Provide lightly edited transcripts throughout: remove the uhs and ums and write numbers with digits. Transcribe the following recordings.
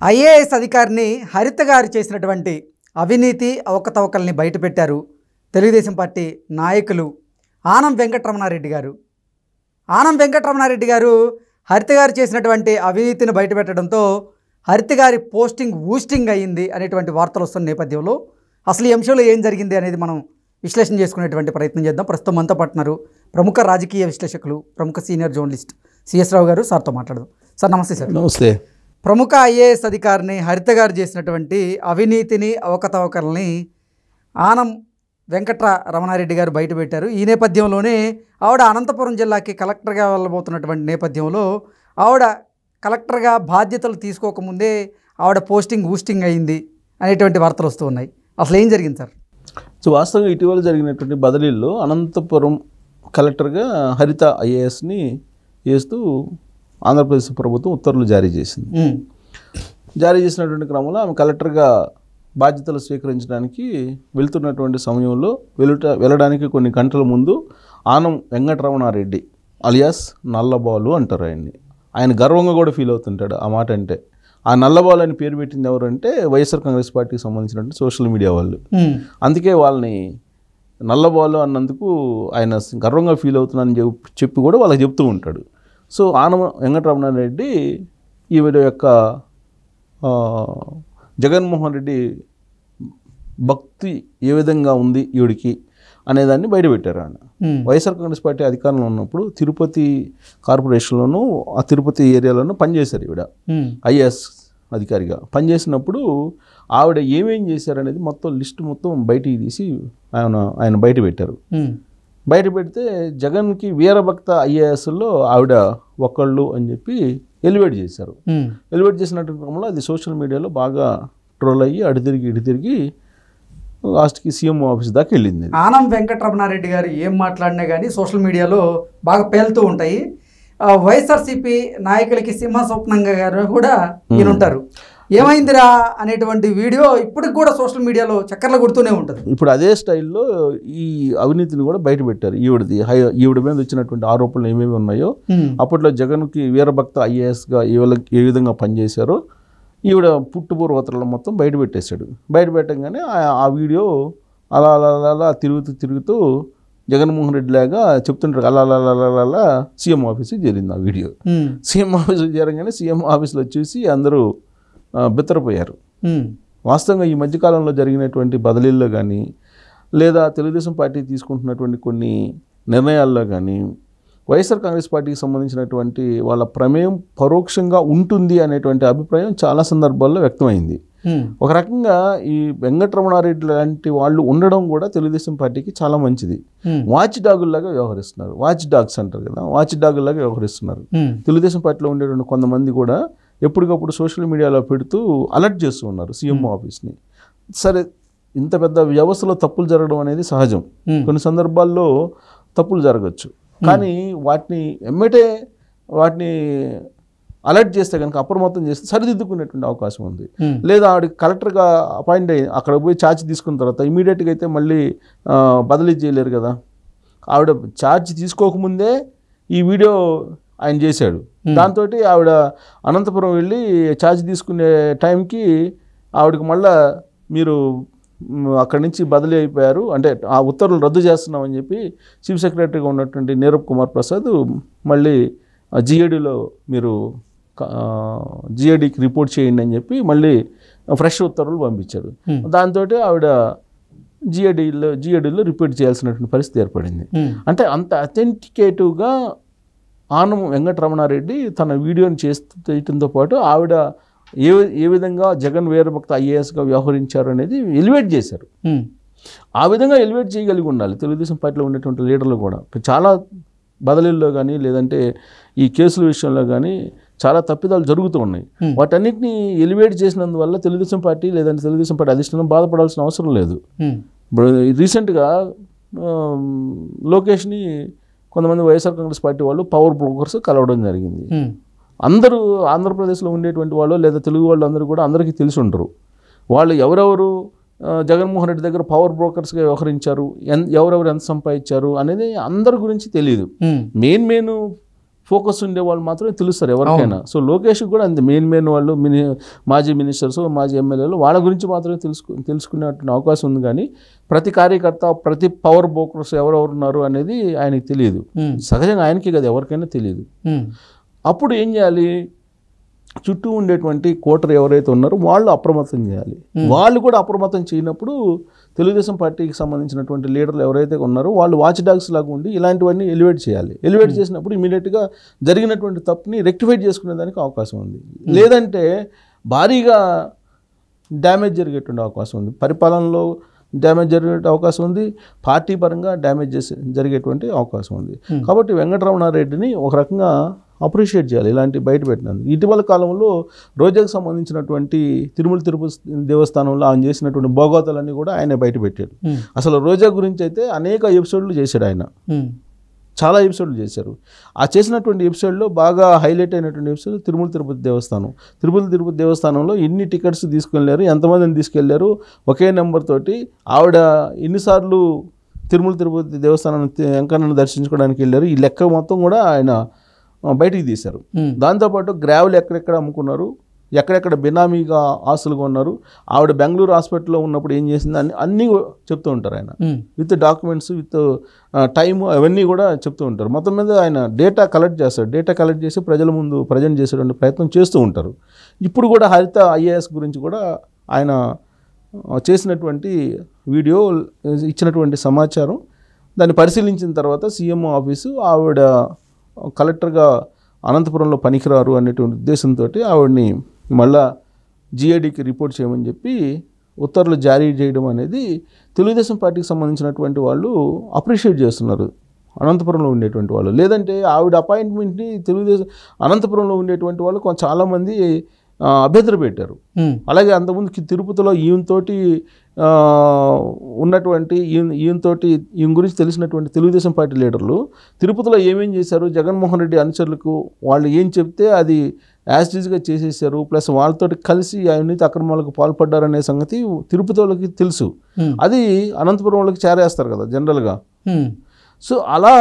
IAS అధికారిని హరిత గారు చేసినటువంటి అవినీతి అవకతవకల్ని బయటపెట్టారు తెలుగుదేశం పార్టీ నాయకులు ఆనం వెంకటరమణారెడ్డి గారు. ఆనం వెంకటరమణారెడ్డి గారు హరిత గారు చేసినటువంటి అవినీతిని బయటపెట్టడంతో హరిత గారి పోస్టింగ్ బూస్టింగ్ అయ్యింది అనేటువంటి వార్తలు వస్తున్న నేపథ్యంలో అసలు ఈ అంశంలో ఏం జరిగింది అనేది మనం విశ్లేషణ చేసుకునేటువంటి ప్రయత్నం చేద్దాం. ప్రస్తుతం మనతో పాటున్నారు ప్రముఖ రాజకీయ విశ్లేషకులు, ప్రముఖ సీనియర్ జర్నలిస్ట్ సిఎస్ రావు గారు. సార్తో మాట్లాడదాం. సార్ నమస్తే. సార్ నమస్తే. ప్రముఖ ఐఏఎస్ అధికారిని హరిత గారు చేసినటువంటి అవినీతిని అవకతవకల్ని ఆనం వెంకటరమణారెడ్డి గారు బయటపెట్టారు. ఈ నేపథ్యంలోనే ఆవిడ అనంతపురం జిల్లాకి కలెక్టర్గా వెళ్ళబోతున్నటువంటి నేపథ్యంలో ఆవిడ కలెక్టర్గా బాధ్యతలు తీసుకోకముందే ఆవిడ పోస్టింగ్ బూస్టింగ్ అయింది అనేటువంటి వార్తలు వస్తూ ఉన్నాయి. అసలు ఏం జరిగింది సార్? సో వాస్తవంగా ఇటీవల జరిగినటువంటి బదిలీల్లో అనంతపురం కలెక్టర్గా హరిత ఐఏఎస్ని వేస్తూ ఆంధ్రప్రదేశ్ ప్రభుత్వం ఉత్తర్వులు జారీ చేసింది. జారీ చేసినటువంటి క్రమంలో ఆమె కలెక్టర్గా బాధ్యతలు స్వీకరించడానికి వెళ్తున్నటువంటి సమయంలో వెళ్ళడానికి కొన్ని గంటల ముందు ఆనం వెంకటరమణారెడ్డి అలియాస్ నల్లబాలు అంటారు ఆయన్ని. ఆయన గర్వంగా కూడా ఫీల్ అవుతుంటాడు ఆ మాట అంటే. ఆ నల్లబాలు అని పేరు పెట్టింది ఎవరంటే వైఎస్ఆర్ కాంగ్రెస్ పార్టీకి సంబంధించినటువంటి సోషల్ మీడియా వాళ్ళు. అందుకే వాళ్ళని నల్లబాలు అన్నందుకు ఆయన గర్వంగా ఫీల్ అవుతున్నానని చెప్పి కూడా వాళ్ళకి చెప్తూ ఉంటాడు. సో ఆనం వెంకటరమణారెడ్డి ఈవిడ యొక్క జగన్మోహన్ రెడ్డి భక్తి ఏ విధంగా ఉంది ఈవిడికి అనేదాన్ని బయటపెట్టారు. ఆయన వైఎస్ఆర్ కాంగ్రెస్ పార్టీ అధికారంలో ఉన్నప్పుడు తిరుపతి కార్పొరేషన్లోనూ ఆ తిరుపతి ఏరియాలోనూ పనిచేశారు ఈవిడ ఐఏఎస్ అధికారిగా. పనిచేసినప్పుడు ఆవిడ ఏమేం చేశారనేది మొత్తం లిస్ట్ మొత్తం బయటికి తీసి ఆయన బయట పెట్టారు. బయట పెడితే జగన్కి వీరభక్త ఐఏఎస్లో ఆవిడ ఒకళ్ళు అని చెప్పి ఎలివేట్ చేశారు. ఎలివేట్ చేసినట్టు క్రమంలో అది సోషల్ మీడియాలో బాగా ట్రోల్ అయ్యి అటు తిరిగి లాస్ట్కి సీఎం ఆఫీస్ దాకా వెళ్ళింది. ఆనం వెంకటరమణారెడ్డి గారు ఏం మాట్లాడినా కానీ సోషల్ మీడియాలో బాగా పేలుతూ ఉంటాయి. వైఎస్ఆర్సీపీ నాయకులకి సింహస్వప్నంగా గారు కూడా ఈయనుంటారు. ఏమైందిరా అనేటువంటి వీడియో ఇప్పటికి కూడా సోషల్ మీడియాలో చక్కర్లు కొడుతూనే ఉంటుంది. ఇప్పుడు అదే స్టైల్లో ఈ అవినీతిని కూడా బయట పెట్టారు. ఈవిడ మీద వచ్చినటువంటి ఆరోపణలు ఏమేమి ఉన్నాయో, అప్పట్లో జగన్కి వీరభక్త ఐఏఎస్గా ఏ విధంగా పనిచేశారో ఈవిడ పుట్టుపూర్వతలను మొత్తం బయట పెట్టేశాడు. బయట పెట్టగానే ఆ వీడియో అలా తిరుగుతూ జగన్మోహన్ రెడ్డి లాగా చెప్తుంటారు అలా సీఎం ఆఫీస్కి చేరింది ఆ వీడియో. సీఎం ఆఫీస్కి చేరగానే సీఎం ఆఫీస్లో చూసి అందరూ బిత్తరపోయారు. వాస్తవంగా ఈ మధ్యకాలంలో జరిగినటువంటి బదిలీల్లో కానీ లేదా తెలుగుదేశం పార్టీ తీసుకుంటున్నటువంటి కొన్ని నిర్ణయాల్లో కానీ వైఎస్ఆర్ కాంగ్రెస్ పార్టీకి సంబంధించినటువంటి వాళ్ళ ప్రమేయం పరోక్షంగా ఉంటుంది అనేటువంటి అభిప్రాయం చాలా సందర్భాల్లో వ్యక్తమైంది. ఒక రకంగా ఈ వెంకటరమణారెడ్డి లాంటి వాళ్ళు ఉండడం కూడా తెలుగుదేశం పార్టీకి చాలా మంచిది. వాచ్ డాగుల్లాగా వ్యవహరిస్తున్నారు. వాచ్ డాగ్స్ అంటారు కదా, వాచ్ డాగుల్లాగా వ్యవహరిస్తున్నారు. తెలుగుదేశం పార్టీలో ఉండేటువంటి కొంతమంది కూడా ఎప్పటికప్పుడు సోషల్ మీడియాలో పెడుతూ అలర్ట్ చేస్తూ ఉన్నారు సీఎం ఆఫీస్ని. సరే, ఇంత పెద్ద వ్యవస్థలో తప్పులు జరగడం అనేది సహజం. కొన్ని సందర్భాల్లో తప్పులు జరగచ్చు, కానీ వాటిని అలర్ట్ చేస్తే కనుక అప్రమత్తం చేస్తే సరిదిద్దుకునేటువంటి అవకాశం ఉంది. లేదా ఆవిడ కలెక్టర్గా అపాయింట్ అయ్యి అక్కడ పోయి ఛార్జ్ తీసుకున్న తర్వాత ఇమీడియట్గా అయితే మళ్ళీ బదిలీ చేయలేరు కదా. ఆవిడ ఛార్జ్ తీసుకోకముందే ఈ వీడియో ఆయన చేశాడు. దాంతో ఆవిడ అనంతపురం వెళ్ళి ఛార్జ్ తీసుకునే టైంకి ఆవిడకి మళ్ళా మీరు అక్కడి నుంచి బదిలీ అయిపోయారు, అంటే ఆ ఉత్తర్వులు రద్దు చేస్తున్నామని చెప్పి చీఫ్ సెక్రటరీగా ఉన్నటువంటి నీరబ్ కుమార్ ప్రసాద్ మళ్ళీ జిఏడిలో మీరు జిఏడికి రిపోర్ట్ చేయండి అని చెప్పి మళ్ళీ ఫ్రెష్ ఉత్తర్వులు పంపించారు. దాంతో ఆవిడ జిఏడిలో రిపోర్ట్ చేయాల్సినటువంటి పరిస్థితి ఏర్పడింది. అంటే అంత అథెంటికేటివ్గా ఆనం వెంకటరమణారెడ్డి తన వీడియోని చేయడంతో పాటు ఆవిడ ఏ విధంగా జగన్ వీరభక్త ఐఏఎస్గా వ్యవహరించారు అనేది ఎలివేట్ చేశారు. ఆ విధంగా ఎలివేట్ చేయగలిగి ఉండాలి తెలుగుదేశం పార్టీలో ఉండేటువంటి లీడర్లు కూడా. చాలా బదిలీల్లో కానీ లేదంటే ఈ కేసుల విషయంలో కానీ చాలా తప్పిదాలు జరుగుతూ ఉన్నాయి. వాటన్నిటిని ఎలివేట్ చేసినందువల్ల తెలుగుదేశం పార్టీ లేదంటే తెలుగుదేశం పార్టీ అధిష్టానం బాధపడాల్సిన అవసరం లేదు. ఇప్పుడు రీసెంట్గా లోకేష్ని కొంతమంది వైఎస్ఆర్ కాంగ్రెస్ పార్టీ వాళ్ళు పవర్ బ్రోకర్స్ కలవడం జరిగింది. అందరూ ఆంధ్రప్రదేశ్లో ఉండేటువంటి వాళ్ళు లేదా తెలుగు వాళ్ళు అందరూ కూడా అందరికీ తెలిసి ఉంటారు. వాళ్ళు ఎవరెవరు జగన్మోహన్ రెడ్డి దగ్గర పవర్ బ్రోకర్స్గా వ్యవహరించారు, ఎవరెవరు ఎంత సంపాదించారు అనేది అందరి గురించి తెలియదు. మెయిన్ ఫోకస్ ఉండే వాళ్ళు మాత్రమే తెలుస్తారు ఎవరికైనా. సో లోకేష్ కూడా అంతే, మెయిన్ వాళ్ళు మాజీ మినిస్టర్స్, మాజీ ఎమ్మెల్యేలు, వాళ్ళ గురించి మాత్రమే తెలుసుకునేటువంటి అవకాశం ఉంది. కానీ ప్రతి కార్యకర్త, ప్రతి పవర్ బ్రోకర్స్ ఎవరెవరు ఉన్నారు అనేది ఆయనకి తెలియదు. సహజంగా ఆయనకి కదా, ఎవరికైనా తెలియదు. అప్పుడు ఏం చేయాలి, చుట్టూ ఉండేటువంటి కోటరు ఎవరైతే ఉన్నారో వాళ్ళు అప్రమత్తం చేయాలి. వాళ్ళు కూడా అప్రమత్తం చేయనప్పుడు తెలుగుదేశం పార్టీకి సంబంధించినటువంటి లీడర్లు ఎవరైతే ఉన్నారో వాళ్ళు వాచ్ డాగ్స్ లాగా ఉండి ఇలాంటివన్నీ ఎలివేట్ చేయాలి. ఎలివేట్ చేసినప్పుడు ఇమీడియట్గా జరిగినటువంటి తప్పుని రెక్టిఫై చేసుకునే దానికి అవకాశం ఉంది. లేదంటే భారీగా డ్యామేజ్ జరిగేటువంటి అవకాశం ఉంది, పరిపాలనలో డ్యామేజ్ జరిగే అవకాశం ఉంది, పార్టీ పరంగా డ్యామేజ్ జరిగేటువంటి అవకాశం ఉంది. కాబట్టి వెంకటరమణారెడ్డిని ఒక రకంగా అప్రిషియేట్ చేయాలి ఇలాంటి బయట పెట్టినందుకు. ఇటీవల కాలంలో రోజాకు సంబంధించినటువంటి తిరుమల తిరుపతి దేవస్థానంలో ఆయన చేసినటువంటి భోగోతాలన్నీ కూడా ఆయన బయట పెట్టాడు. అసలు రోజా గురించి అయితే అనేక ఎపిసోడ్లు చేశాడు ఆయన, చాలా ఎపిసోడ్లు చేశారు. ఆ చేసినటువంటి ఎపిసోడ్లో బాగా హైలైట్ అయినటువంటి ఎపిసోడ్ తిరుమల తిరుపతి దేవస్థానం. తిరుమల తిరుపతి దేవస్థానంలో ఎన్ని టికెట్స్ తీసుకెళ్లారు, ఎంతమందిని తీసుకెళ్లారు, ఒకే నెంబర్ తోటి ఆవిడ ఎన్నిసార్లు తిరుమల తిరుపతి దేవస్థానం వెంకన్నను దర్శించుకోవడానికి వెళ్ళారు, ఈ లెక్క మొత్తం కూడా ఆయన బయటికి తీశారు. దాంతోపాటు గ్రావెల్ ఎక్కడెక్కడ అమ్ముకున్నారు, ఎక్కడెక్కడ బినామీగా ఆస్తులుగా ఉన్నారు, ఆవిడ బెంగళూరు హాస్పిటల్లో ఉన్నప్పుడు ఏం చేసింది అన్నీ చెప్తూ ఉంటారు ఆయన, విత్ డాక్యుమెంట్స్, విత్ టైము, అవన్నీ కూడా చెప్తూ ఉంటారు. మొత్తం మీద ఆయన డేటా కలెక్ట్ చేస్తారు. డేటా కలెక్ట్ చేసి ప్రజల ముందు ప్రజెంట్ చేసేటువంటి ప్రయత్నం చేస్తూ ఉంటారు. ఇప్పుడు కూడా హరిత IAS గురించి కూడా ఆయన చేసినటువంటి వీడియో, ఇచ్చినటువంటి సమాచారం, దాన్ని పరిశీలించిన తర్వాత సీఎం ఆఫీసు ఆవిడ కలెక్టర్గా అనంతపురంలో పనికిరారు అనేటువంటి ఉద్దేశంతో ఆవిడని మళ్ళా GADకి రిపోర్ట్ చేయమని చెప్పి ఉత్తర్వులు జారీ చేయడం అనేది తెలుగుదేశం పార్టీకి సంబంధించినటువంటి వాళ్ళు అప్రిషియేట్ చేస్తున్నారు, అనంతపురంలో ఉండేటువంటి వాళ్ళు. లేదంటే ఆవిడ అపాయింట్మెంట్ని తెలుగుదేశం అనంతపురంలో ఉండేటువంటి వాళ్ళు చాలామంది అభ్యంతరం పెట్టారు. అలాగే అంతకుముందు తిరుపతిలో ఈయనతోటి ఉన్నటువంటి ఈయన గురించి తెలిసినటువంటి తెలుగుదేశం పార్టీ లీడర్లు తిరుపతిలో ఏమేం చేశారు, జగన్మోహన్ రెడ్డి అనుచరులకు వాళ్ళు ఏం చెప్తే అది యాజిటీజ్గా చేసేసారు, ప్లస్ వాళ్ళతో కలిసి అవినీతి అక్రమాలకు పాల్పడ్డారనే సంగతి తిరుపతి వాళ్ళకి తెలుసు. అది అనంతపురం వాళ్ళకి చేరేస్తారు కదా జనరల్గా. సో అలా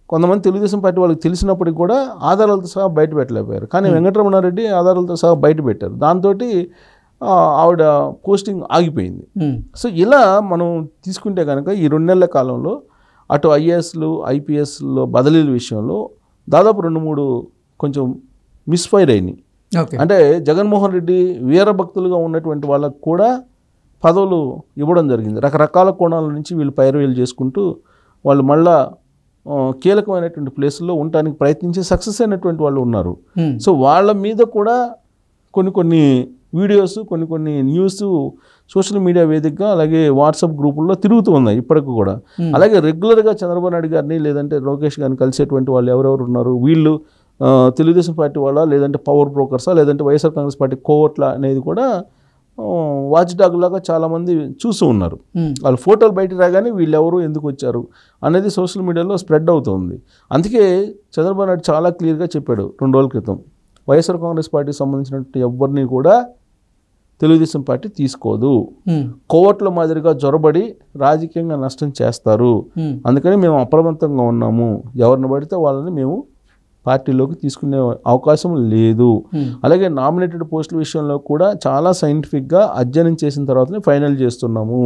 కొంతమంది తెలుగుదేశం పార్టీ వాళ్ళకి తెలిసినప్పటికి కూడా ఆధారాలతో సహా బయట పెట్టలేకపోయారు. కానీ వెంకటరమణారెడ్డి ఆధారాలతో సహా బయట పెట్టారు. దాంతో ఆవిడ పోస్టింగ్ ఆగిపోయింది. సో ఇలా మనం తీసుకుంటే కనుక ఈ 2 నెలల కాలంలో అటు IASలు IPSలో బదిలీల విషయంలో దాదాపు 2-3 కొంచెం మిస్ఫైర్ అయినాయి. అంటే జగన్మోహన్ రెడ్డి వీరభక్తులుగా ఉన్నటువంటి వాళ్ళకు కూడా పదవులు ఇవ్వడం జరిగింది. రకరకాల కోణాల నుంచి వీళ్ళు పైరవీలు చేసుకుంటూ వాళ్ళు మళ్ళా కీలకమైనటువంటి ప్లేసుల్లో ఉండడానికి ప్రయత్నించి సక్సెస్ అయినటువంటి వాళ్ళు ఉన్నారు. సో వాళ్ళ మీద కూడా కొన్ని వీడియోస్, కొన్ని న్యూస్ సోషల్ మీడియా వేదికగా అలాగే వాట్సాప్ గ్రూపుల్లో తిరుగుతూ ఉన్నాయి ఇప్పటికి కూడా. అలాగే రెగ్యులర్గా చంద్రబాబు నాయుడు గారిని లేదంటే లోకేష్ గారిని కలిసేటువంటి వాళ్ళు ఎవరెవరు ఉన్నారు, వీళ్ళు తెలుగుదేశం పార్టీ వాళ్ళ, లేదంటే పవర్ బ్రోకర్సా, లేదంటే వైఎస్ఆర్ కాంగ్రెస్ పార్టీ కోవట్ల అనేది కూడా వాచ్ డాగ్ లాగా చాలామంది చూస్తూ ఉన్నారు. వాళ్ళు ఫోటోలు బయట రాగానే వీళ్ళు ఎవరు, ఎందుకు వచ్చారు అనేది సోషల్ మీడియాలో స్ప్రెడ్ అవుతుంది. అందుకే చంద్రబాబు నాయుడు చాలా క్లియర్గా చెప్పాడు 2 రోజుల క్రితం, వైఎస్ఆర్ కాంగ్రెస్ పార్టీకి సంబంధించినట్టు ఎవరిని కూడా తెలుగుదేశం పార్టీ తీసుకోదు, కోవట్ల మాదిరిగా జొరబడి రాజకీయంగా నష్టం చేస్తారు, అందుకని మేము అప్రమత్తంగా ఉన్నాము, ఎవరిని పడితే వాళ్ళని మేము పార్టీలోకి తీసుకునే అవకాశం లేదు. అలాగే నామినేటెడ్ పోస్టుల విషయంలో కూడా చాలా సైంటిఫిక్గా అధ్యయనం చేసిన తర్వాతనే ఫైనల్ చేస్తున్నాము.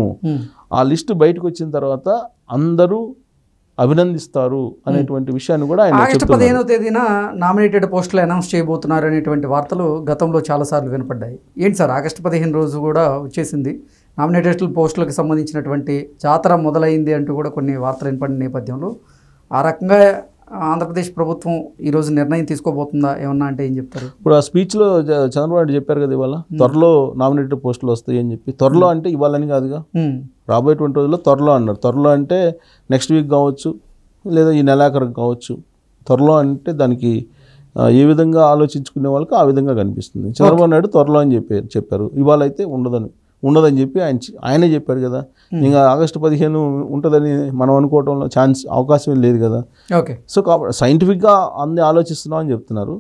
ఆ లిస్టు బయటకు వచ్చిన తర్వాత అందరూ అభినందిస్తారు అనేటువంటి విషయాన్ని కూడా ఆయన ఆగస్టు 15వ తేదీన నామినేటెడ్ పోస్టులు అనౌన్స్ చేయబోతున్నారు అనేటువంటి వార్తలు గతంలో చాలాసార్లు వినపడ్డాయి. ఏంటి సార్, ఆగస్టు 15 రోజు కూడా వచ్చేసింది, నామినేటెడ్ పోస్టులకు సంబంధించినటువంటి జాతర మొదలైంది అంటూ కూడా కొన్ని వార్తలు వినపడిన నేపథ్యంలో ఆ రకంగా ఆంధ్రప్రదేశ్ ప్రభుత్వం ఈరోజు నిర్ణయం తీసుకోబోతుందా ఏమన్నా అంటే ఏం చెప్తారు? ఇప్పుడు ఆ స్పీచ్లో చంద్రబాబు నాయుడు చెప్పారు కదా, ఇవాళ త్వరలో నామినేటెడ్ పోస్టులు వస్తాయి అని చెప్పి. త్వరలో అంటే ఇవ్వాలని కాదుగా, రాబోయేటువంటి రోజుల్లో త్వరలో అన్నారు. త్వరలో అంటే నెక్స్ట్ వీక్ కావచ్చు, లేదా ఈ నెలాఖరికి కావచ్చు. త్వరలో అంటే దానికి ఏ విధంగా ఆలోచించుకునే వాళ్ళకి ఆ విధంగా కనిపిస్తుంది. చంద్రబాబు నాయుడు త్వరలో అని చెప్పారు, ఇవాళ అయితే ఉండదని చెప్పి ఆయనే చెప్పారు కదా. ఇంకా ఆగస్టు 15 ఉంటుందని మనం అనుకోవడంలో అవకాశం లేదు కదా. ఓకే. సో కాబట్టి సైంటిఫిక్గా అన్ని ఆలోచిస్తున్నాం అని చెప్తున్నారు.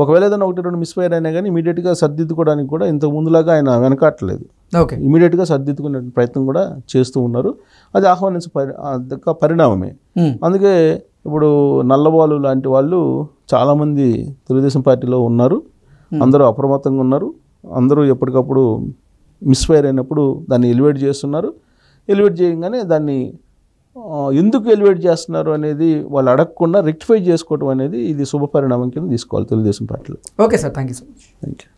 ఒకవేళ ఏదైనా 1-2 మిస్ఫైర్ అయినా కానీ ఇమీడియట్గా సర్దిద్దుకోవడానికి కూడా ఇంతకు ముందులాగా ఆయన వెనకాట్లేదు. ఓకే. ఇమీడియట్గా సర్దిద్దుకునే ప్రయత్నం కూడా చేస్తూ ఉన్నారు. అది ఆహ్వానించే పరిణామమే. అందుకే ఇప్పుడు నల్లబాలు లాంటి వాళ్ళు చాలామంది తెలుగుదేశం పార్టీలో ఉన్నారు. అందరూ అప్రమత్తంగా ఉన్నారు. అందరూ ఎప్పటికప్పుడు మిస్ఫైర్ అయినప్పుడు దాన్ని ఎలివేట్ చేస్తున్నారు. ఎలివేట్ చేయగానే దాన్ని ఎందుకు ఎలివేట్ చేస్తున్నారు అనేది వాళ్ళు అడగకుండా రెక్టిఫై చేసుకోవడం అనేది ఇది శుభ పరిణామం కింద తీసుకోవాలి తెలుగుదేశం పార్టీలో. Okay sir, thank you so much. Thank you.